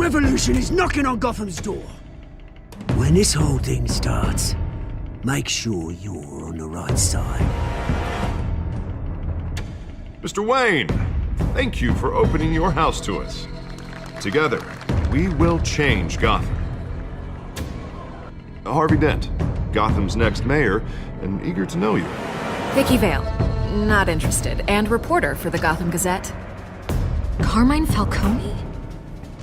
revolution is knocking on Gotham's door. When this whole thing starts, make sure you're on the right side. Mr. Wayne, thank you for opening your house to us. Together, we will change Gotham. Harvey Dent, Gotham's next mayor, and eager to know you. Vicky Vale, not interested, and reporter for the Gotham Gazette. Carmine Falcone?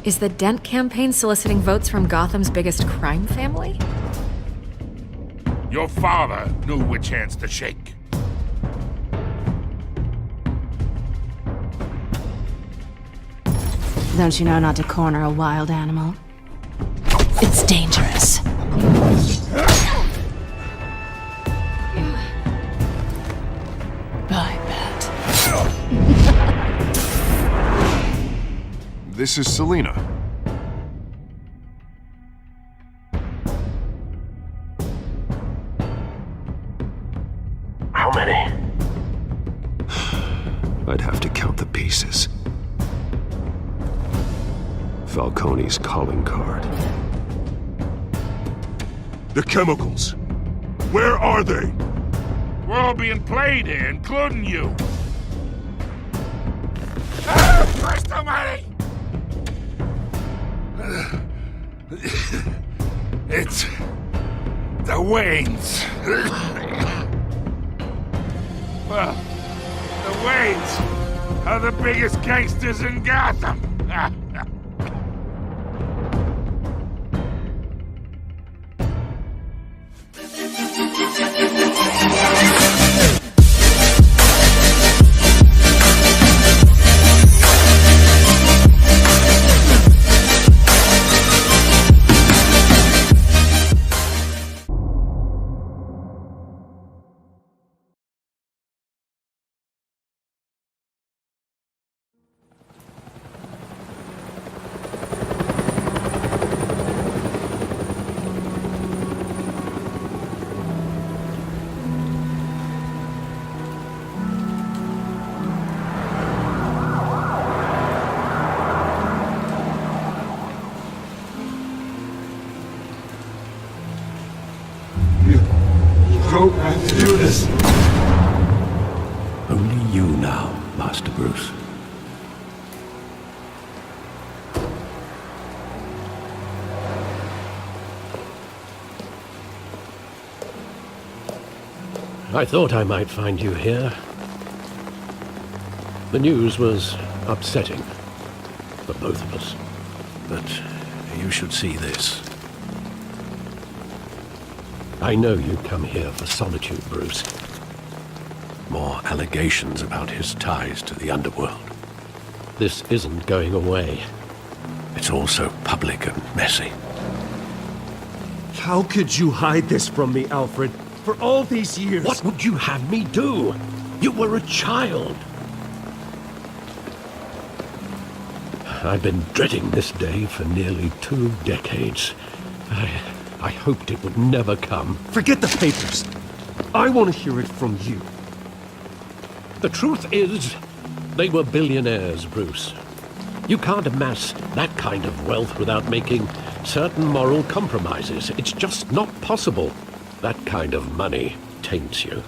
Is the Dent campaign soliciting votes from Gotham's biggest crime family? Your father knew which hands to shake. Don't you know not to corner a wild animal? It's dangerous. I bet. This is Selina. How many? I'd have to count the pieces. Falcone's calling card. The chemicals. Where are they? We're all being played here, including you. Christ almighty! It's the Waynes. Well, the Waynes are the biggest gangsters in Gotham. Don't have to do this. Only you now, Master Bruce. I thought I might find you here. The news was upsetting for both of us. But you should see this. I know you come here for solitude, Bruce. More allegations about his ties to the underworld. This isn't going away. It's all so public and messy. How could you hide this from me, Alfred? For all these years... What would you have me do? You were a child. I've been dreading this day for nearly 2 decades. I hoped it would never come. Forget the papers. I want to hear it from you. The truth is, they were billionaires, Bruce. You can't amass that kind of wealth without making certain moral compromises. It's just not possible. That kind of money taints you.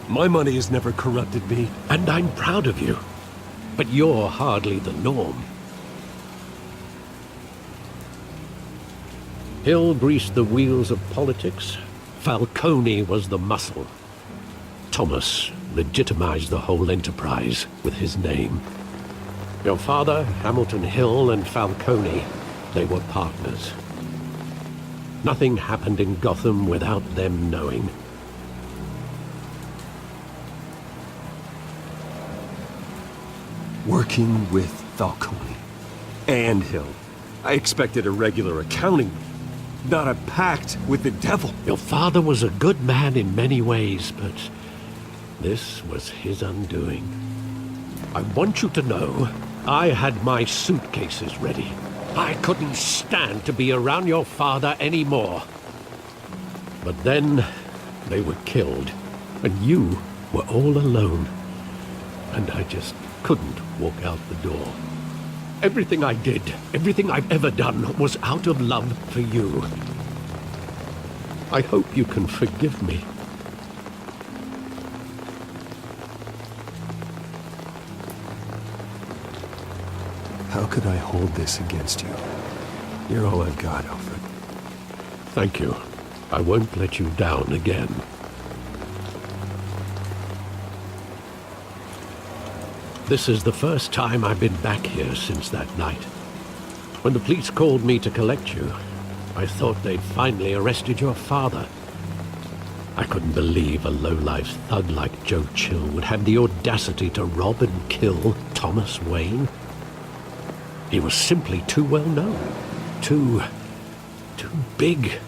My money has never corrupted me. And I'm proud of you. But you're hardly the norm. Hill greased the wheels of politics. Falcone was the muscle. Thomas legitimized the whole enterprise with his name. Your father, Hamilton Hill, and Falcone, they were partners. Nothing happened in Gotham without them knowing. Working with Falcone and Hill. I expected a regular accounting, not a pact with the devil. Your father was a good man in many ways, but this was his undoing. I want you to know, I had my suitcases ready. I couldn't stand to be around your father anymore. But then, they were killed, and you were all alone. And I just couldn't walk out the door. Everything I did, everything I've ever done, was out of love for you. I hope you can forgive me. How could I hold this against you? You're all I've got, Alfred. Thank you. I won't let you down again. This is the first time I've been back here since that night. When the police called me to collect you, I thought they'd finally arrested your father. I couldn't believe a low-life thug like Joe Chill would have the audacity to rob and kill Thomas Wayne. He was simply too well known. Too big.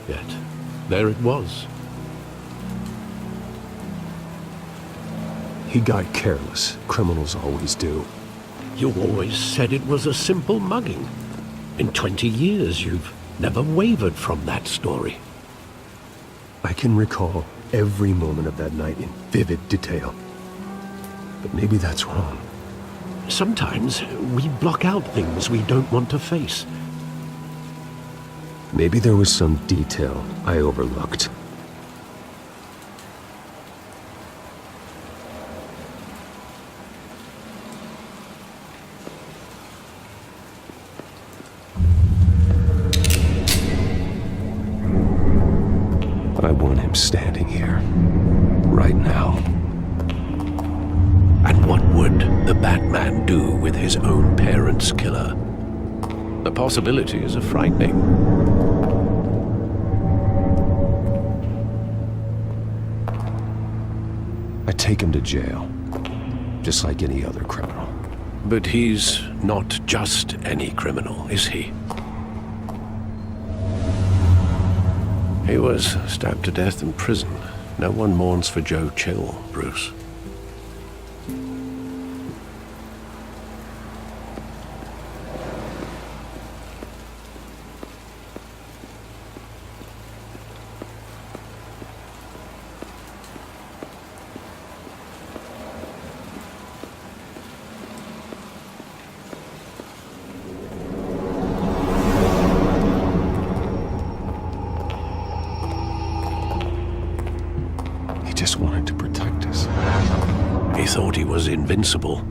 Yet, there it was. He got careless. Criminals always do. You always said it was a simple mugging. In 20 years, you've never wavered from that story. I can recall every moment of that night in vivid detail. But maybe that's wrong. Sometimes we block out things we don't want to face. Maybe there was some detail I overlooked. I want him standing here, right now. And what would the Batman do with his own parents' killer? The possibilities are frightening. I take him to jail, just like any other criminal. But he's not just any criminal, is he? He was stabbed to death in prison. No one mourns for Joe Chill, Bruce. Just wanted to protect us. He thought he was invincible.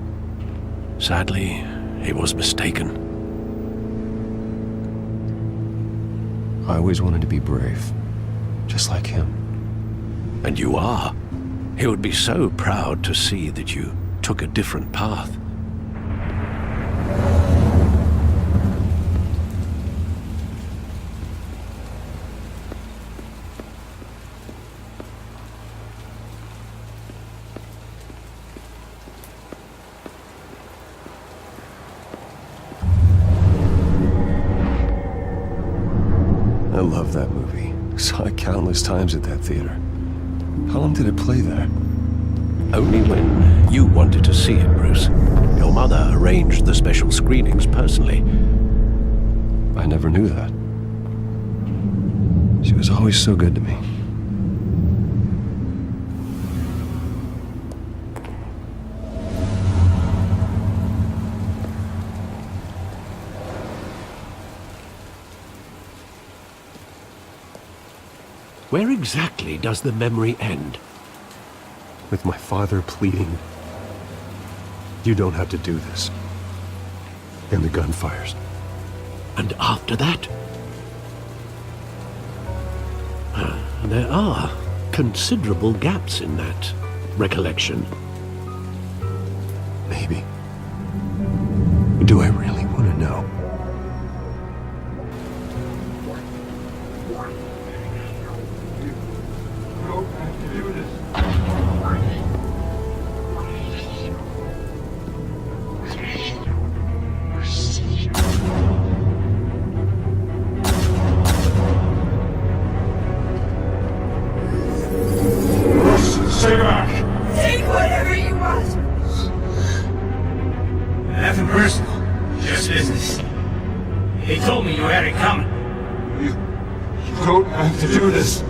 Sadly, he was mistaken. I always wanted to be brave, just like him. And you are. He would be so proud to see that you took a different path. I love that movie. Saw it countless times at that theater. How long did it play there? Only when you wanted to see it, Bruce. Your mother arranged the special screenings personally. I never knew that. She was always so good to me. Where exactly does the memory end? With my father pleading, "You don't have to do this." And the gun fires. And after that? There are considerable gaps in that recollection. Maybe. Do I really want to know? Stay back! Take whatever you want! Nothing personal, just business. He told me you had it coming. You don't have to do this.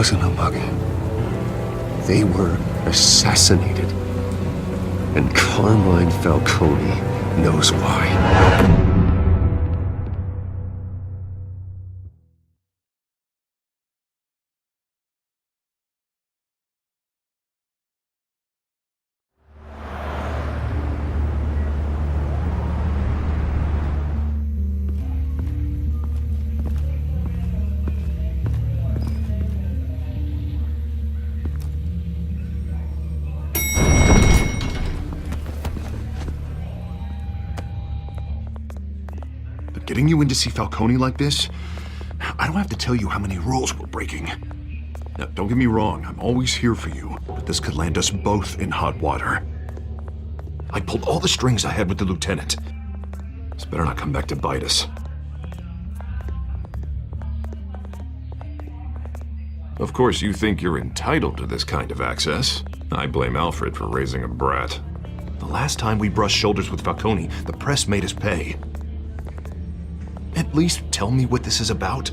wasn't a mugging. They were assassinated. And Carmine Falcone knows why. Getting you in to see Falcone like this? I don't have to tell you how many rules we're breaking. Now, don't get me wrong, I'm always here for you, but this could land us both in hot water. I pulled all the strings I had with the lieutenant. This better not come back to bite us. Of course, you think you're entitled to this kind of access. I blame Alfred for raising a brat. The last time we brushed shoulders with Falcone, the press made us pay. At least tell me what this is about.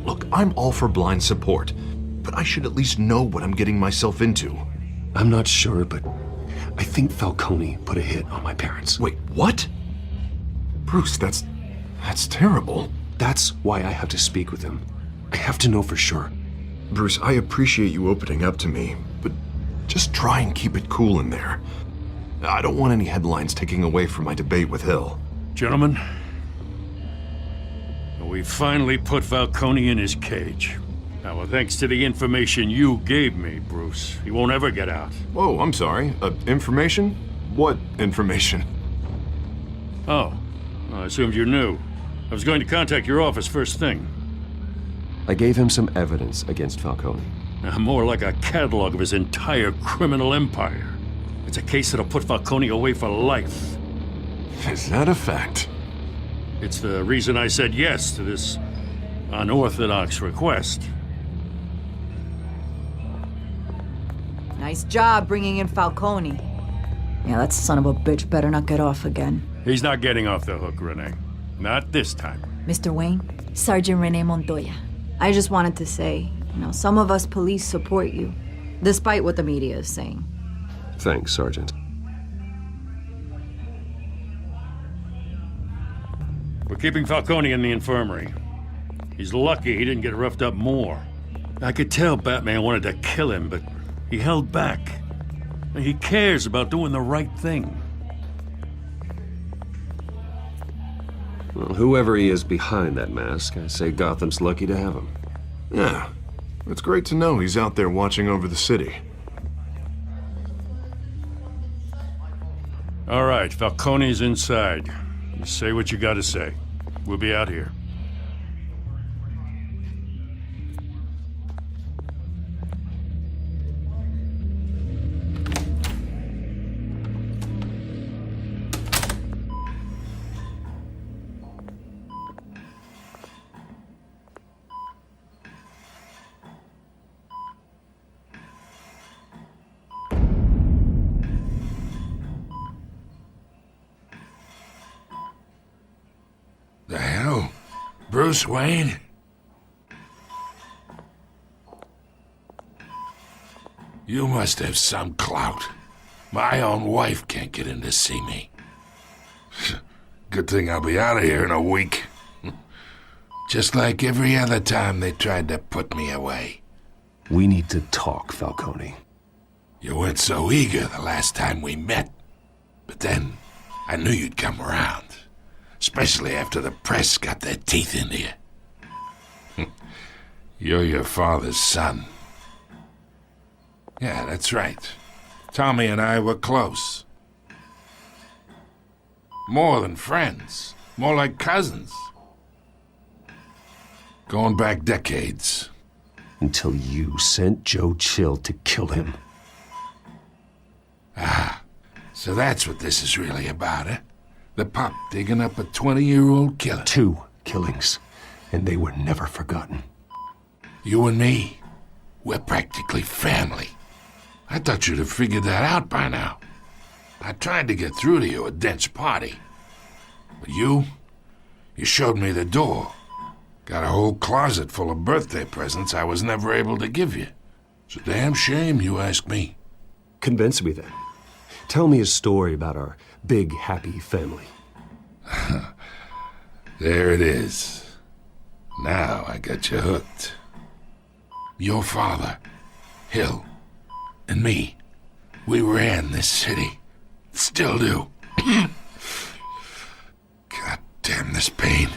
Look, I'm all for blind support, but I should at least know what I'm getting myself into. I'm not sure, but I think Falcone put a hit on my parents. Wait, what? Bruce, that's terrible. That's why I have to speak with him. I have to know for sure. Bruce, I appreciate you opening up to me, but just try and keep it cool in there. I don't want any headlines taking away from my debate with Hill. Gentlemen, we finally put Falcone in his cage. Now, well, thanks to the information you gave me, Bruce, he won't ever get out. Whoa, I'm sorry. Information? What information? Oh, I assumed you knew. I was going to contact your office first thing. I gave him some evidence against Falcone. Now, more like a catalog of his entire criminal empire. It's a case that'll put Falcone away for life. Is that a fact? It's the reason I said yes to this unorthodox request. Nice job bringing in Falcone. Yeah, that son of a bitch better not get off again. He's not getting off the hook, Renee. Not this time. Mr. Wayne, Sergeant Renee Montoya. I just wanted to say, some of us police support you, despite what the media is saying. Thanks, Sergeant. We're keeping Falcone in the infirmary. He's lucky he didn't get roughed up more. I could tell Batman wanted to kill him, but he held back. He cares about doing the right thing. Well, whoever he is behind that mask, I say Gotham's lucky to have him. Yeah, it's great to know he's out there watching over the city. All right, Falcone's inside. You say what you gotta say. We'll be out here. The hell? Bruce Wayne? You must have some clout. My own wife can't get in to see me. Good thing I'll be out of here in a week. Just like every other time they tried to put me away. We need to talk, Falcone. You weren't so eager the last time we met. But then, I knew you'd come around. Especially after the press got their teeth into you. You're your father's son. Yeah, that's right. Tommy and I were close. More than friends. More like cousins. Going back decades. Until you sent Joe Chill to kill him. Ah, so that's what this is really about, eh? The pup digging up a 20-year-old killer. 2 killings, and they were never forgotten. You and me, we're practically family. I thought you'd have figured that out by now. I tried to get through to you at Dent's party. But you showed me the door. Got a whole closet full of birthday presents I was never able to give you. It's a damn shame, you ask me. Convince me then. Tell me a story about our big, happy family. There it is. Now I got you hooked. Your father, Hill, and me, we ran this city. Still do. God damn this pain.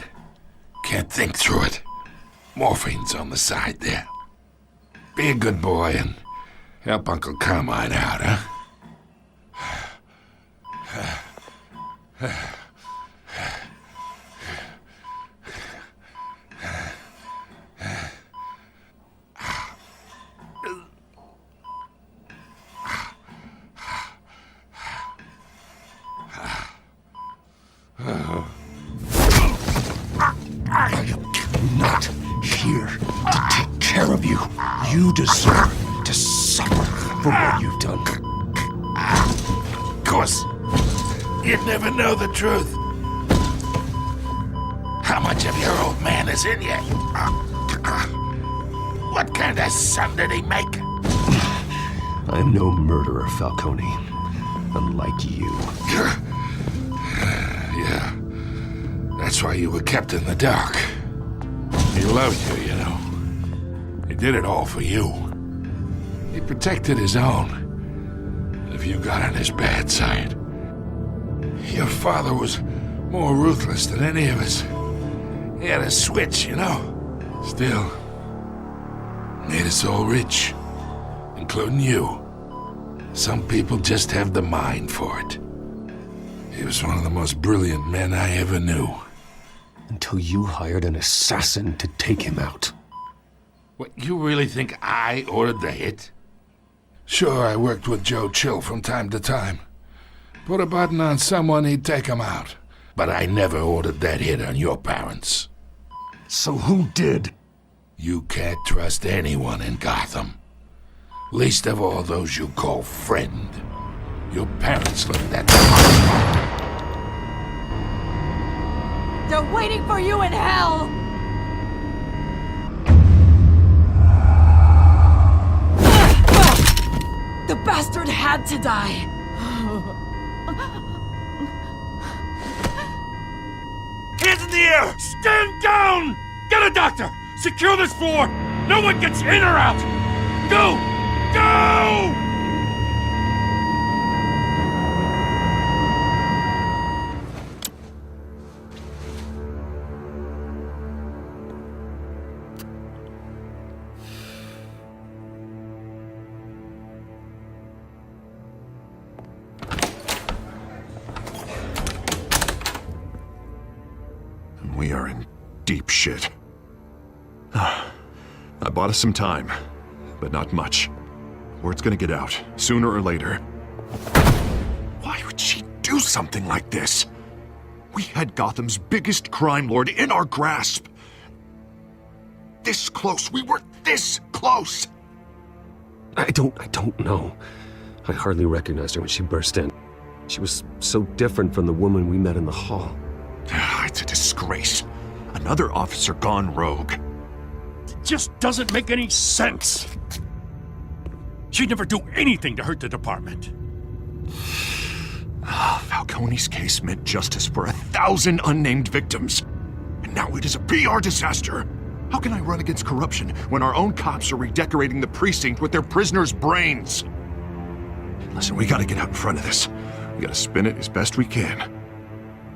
Can't think through it. Morphine's on the side there. Be a good boy and help Uncle Carmine out, huh? Not here to take care of you. You deserve to suffer for what you've done. Of course, you'd never know the truth. How much of your old man is in you? What kind of son did he make? I am no murderer, Falcone. Unlike you. Yeah. That's why you were kept in the dark. He loved you, you know. He did it all for you. He protected his own. If you got on his bad side. Your father was more ruthless than any of us. He had a switch, you know. Still, made us all rich. Including you. Some people just have the mind for it. He was one of the most brilliant men I ever knew. Until you hired an assassin to take him out. What, you really think I ordered the hit? Sure, I worked with Joe Chill from time to time. Put a button on someone, he'd take him out. But I never ordered that hit on your parents. So who did? You can't trust anyone in Gotham. Least of all those you call friend. Your parents looked at They're waiting for you in hell! The bastard had to die! Hands in the air! Stand down! Get a doctor! Secure this floor! No one gets in or out! Go! Go! We are in deep shit. I bought us some time, but not much. Word's gonna get out, sooner or later. Why would she do something like this? We had Gotham's biggest crime lord in our grasp. This close, we were this close! I don't know. I hardly recognized her when she burst in. She was so different from the woman we met in the hall. It's a disgrace. Another officer gone rogue. It just doesn't make any sense. She'd never do anything to hurt the department. Falcone's case meant justice for 1,000 unnamed victims. And now it is a PR disaster. How can I run against corruption when our own cops are redecorating the precinct with their prisoners' brains? Listen, we gotta get out in front of this. We gotta spin it as best we can.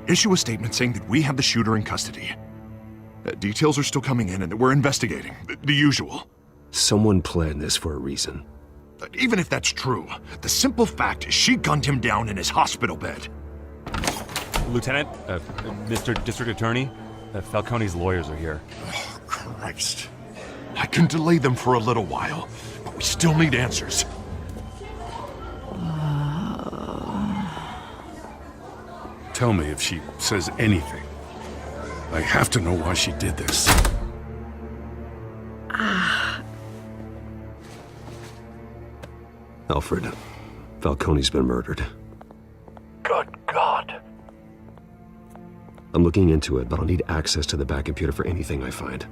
Issue a statement saying that we have the shooter in custody. Details are still coming in and that we're investigating. The usual. Someone planned this for a reason. Even if that's true, the simple fact is she gunned him down in his hospital bed. Lieutenant, Mr. District Attorney, Falcone's lawyers are here. Oh, Christ. I can delay them for a little while, but we still need answers. Tell me if she says anything. I have to know why she did this. Alfred, Falcone's been murdered. Good God. I'm looking into it, but I'll need access to the back computer for anything I find.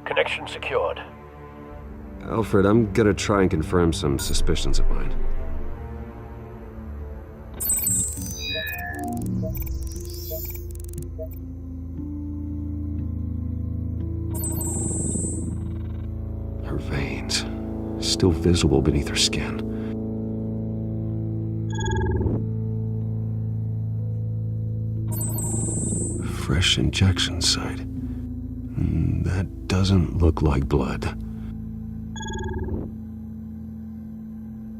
Connection secured. Alfred, I'm gonna try and confirm some suspicions of mine. Her veins, still visible beneath her skin. Fresh injection site. That doesn't look like blood.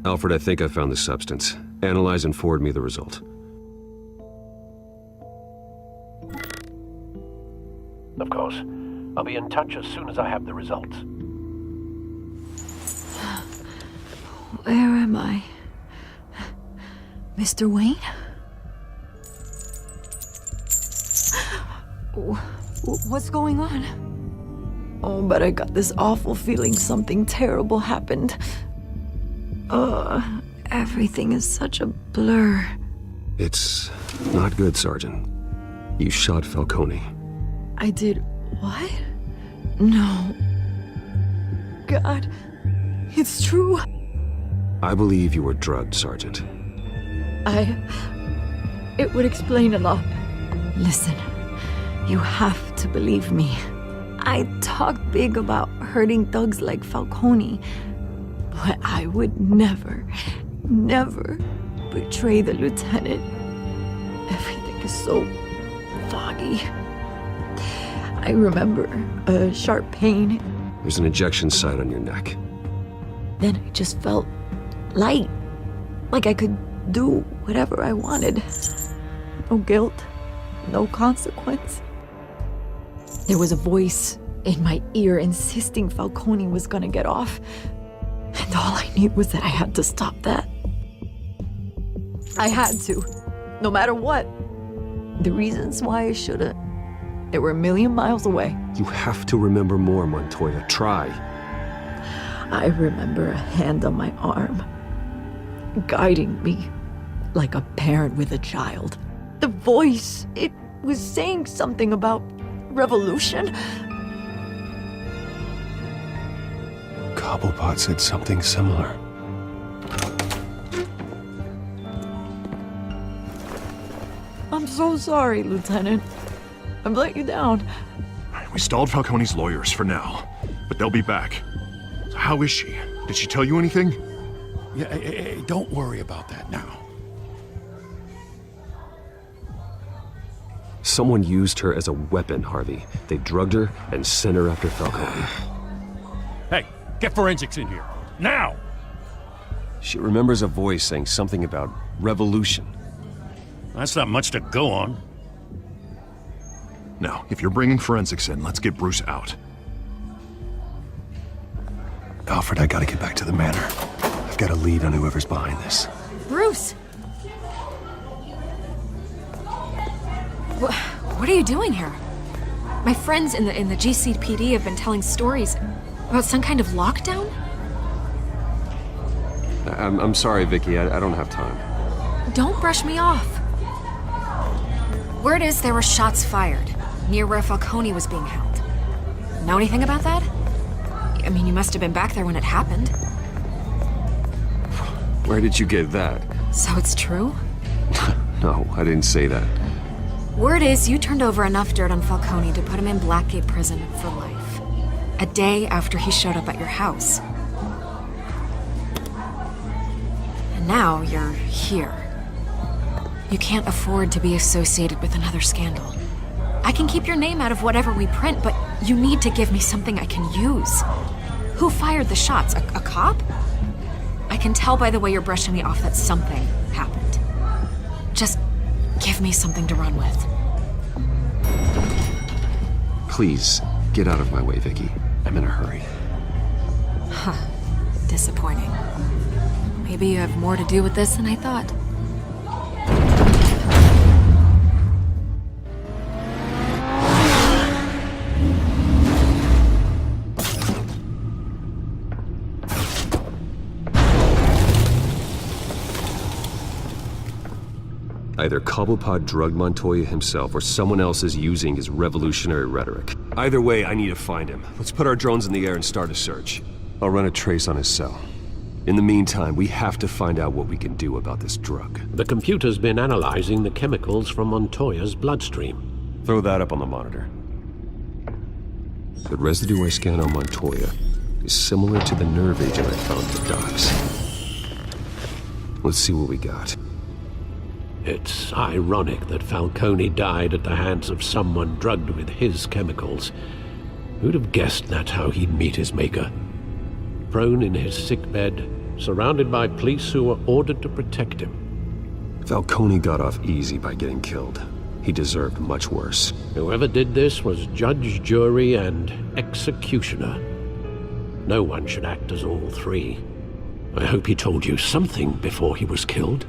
Alfred, I think I found the substance. Analyze and forward me the result. Of course. I'll be in touch as soon as I have the results. Where am I? Mr. Wayne? What's going on? Oh, but I got this awful feeling something terrible happened. Everything is such a blur. It's not good, Sergeant. You shot Falcone. I did what? No. God, it's true. I believe you were drugged, Sergeant. It would explain a lot. Listen, you have to believe me. I talk big about hurting thugs like Falcone, but I would never betray the lieutenant. Everything is so foggy. I remember a sharp pain. There's an injection site on your neck. Then I just felt light, like I could do whatever I wanted. No guilt, no consequence. There was a voice in my ear insisting Falcone was gonna get off, and all I knew was that I had to stop that. I had to, no matter what. The reasons why I shouldn't, they were a million miles away. You have to remember more, Montoya. Try. I remember a hand on my arm, guiding me like a parent with a child. The voice, it was saying something about revolution. Cobblepot said something similar. I'm so sorry, Lieutenant. I've let you down. We stalled Falcone's lawyers for now, but they'll be back. So how is she? Did she tell you anything? Yeah, hey, don't worry about that now. Someone used her as a weapon, Harvey. They drugged her and sent her after Falcone. Hey, get forensics in here. Now! She remembers a voice saying something about revolution. That's not much to go on. Now, if you're bringing forensics in, let's get Bruce out. Alfred, I gotta get back to the manor. I've got a lead on whoever's behind this. Bruce! What are you doing here? My friends in the GCPD have been telling stories about some kind of lockdown? I'm sorry, Vicky. I don't have time. Don't brush me off. Word is there were shots fired near where Falcone was being held. Know anything about that? I mean, you must have been back there when it happened. Where did you get that? So it's true? No, I didn't say that. Word is you turned over enough dirt on Falcone to put him in Blackgate Prison for life. A day after he showed up at your house. And now you're here. You can't afford to be associated with another scandal. I can keep your name out of whatever we print, but you need to give me something I can use. Who fired the shots? A cop? I can tell by the way you're brushing me off that something happened. Just give me something to run with. Please, get out of my way, Vicky. I'm in a hurry. Huh. Disappointing. Maybe you have more to do with this than I thought. Either Cobblepot drugged Montoya himself, or someone else is using his revolutionary rhetoric. Either way, I need to find him. Let's put our drones in the air and start a search. I'll run a trace on his cell. In the meantime, we have to find out what we can do about this drug. The computer's been analyzing the chemicals from Montoya's bloodstream. Throw that up on the monitor. The residue I scan on Montoya is similar to the nerve agent I found at the docks. Let's see what we got. It's ironic that Falcone died at the hands of someone drugged with his chemicals. Who'd have guessed that's how he'd meet his maker? Prone in his sickbed, surrounded by police who were ordered to protect him. Falcone got off easy by getting killed. He deserved much worse. Whoever did this was judge, jury, and executioner. No one should act as all three. I hope he told you something before he was killed.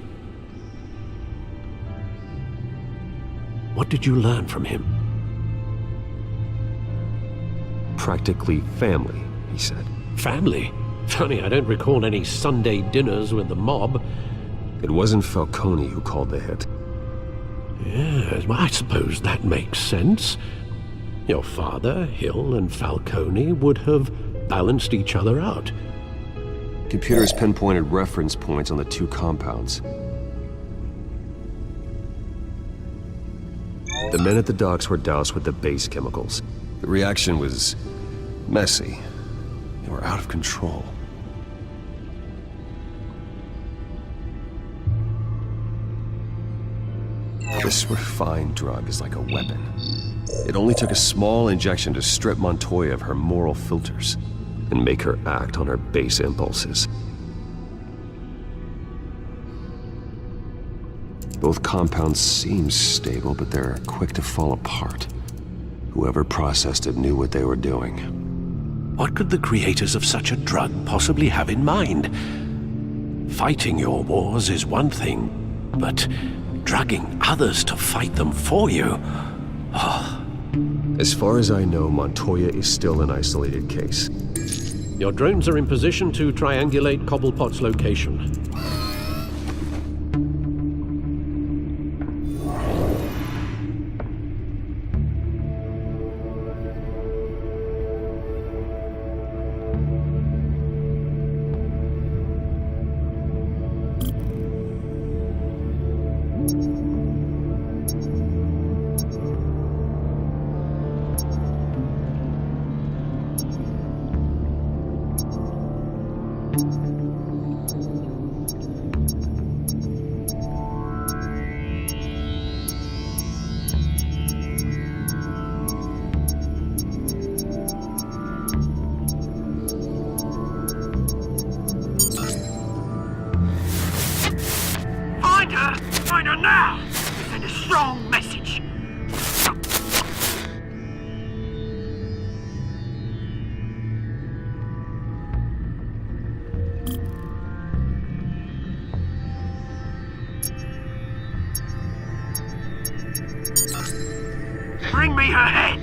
What did you learn from him? Practically family, he said. Family? Funny, I don't recall any Sunday dinners with the mob. It wasn't Falcone who called the hit. Yes, well, I suppose that makes sense. Your father, Hill, and Falcone would have balanced each other out. Computers pinpointed reference points on the two compounds. The men at the docks were doused with the base chemicals. The reaction was messy. They were out of control. This refined drug is like a weapon. It only took a small injection to strip Montoya of her moral filters and make her act on her base impulses. Both compounds seem stable, but they're quick to fall apart. Whoever processed it knew what they were doing. What could the creators of such a drug possibly have in mind? Fighting your wars is one thing, but drugging others to fight them for you? Oh. As far as I know, Montoya is still an isolated case. Your drones are in position to triangulate Cobblepot's location. Find her now! Send a strong message. Bring me her head!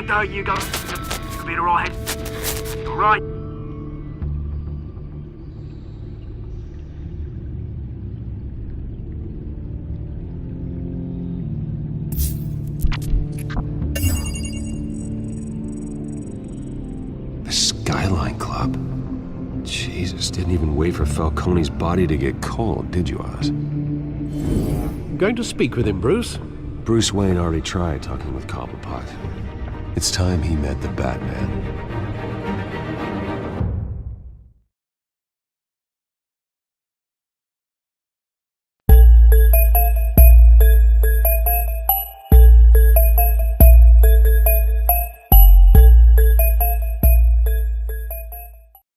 There you go. Could be the right head. All right. The Skyline Club. Jesus, didn't even wait for Falcone's body to get cold, did you, Oz? Going to speak with him, Bruce? Bruce Wayne already tried talking with Cobblepot. It's time he met the Batman.